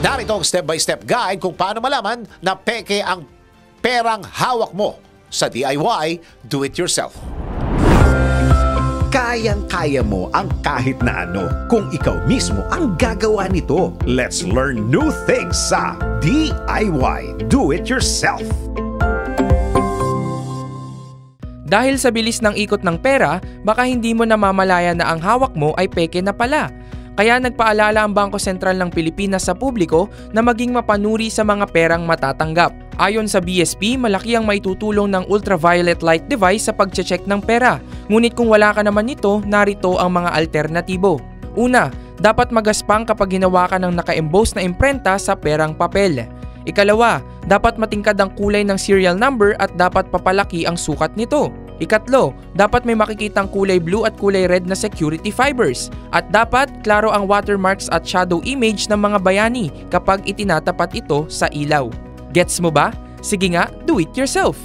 Narito ang step-by-step guide kung paano malaman na peke ang perang hawak mo sa DIY Do-It-Yourself. Kayang-kaya mo ang kahit na ano kung ikaw mismo ang gagawa nito. Let's learn new things sa DIY Do-It-Yourself. Dahil sa bilis ng ikot ng pera, baka hindi mo namamalayan na ang hawak mo ay peke na pala. Kaya nagpaalala ang Bangko Sentral ng Pilipinas sa publiko na maging mapanuri sa mga perang matatanggap. Ayon sa BSP, malaki ang maitutulong ng ultraviolet light device sa pagche-check ng pera. Ngunit kung wala ka naman nito, narito ang mga alternatibo. Una, dapat magaspang kapag ginawa ka ng naka-emboss na imprenta sa perang papel. Ikalawa, dapat matingkad ang kulay ng serial number at dapat papalaki ang sukat nito. Ikatlo, dapat may makikitang kulay blue at kulay red na security fibers. At dapat klaro ang watermarks at shadow image ng mga bayani kapag itinatapat ito sa ilaw. Gets mo ba? Sige nga, do it yourself!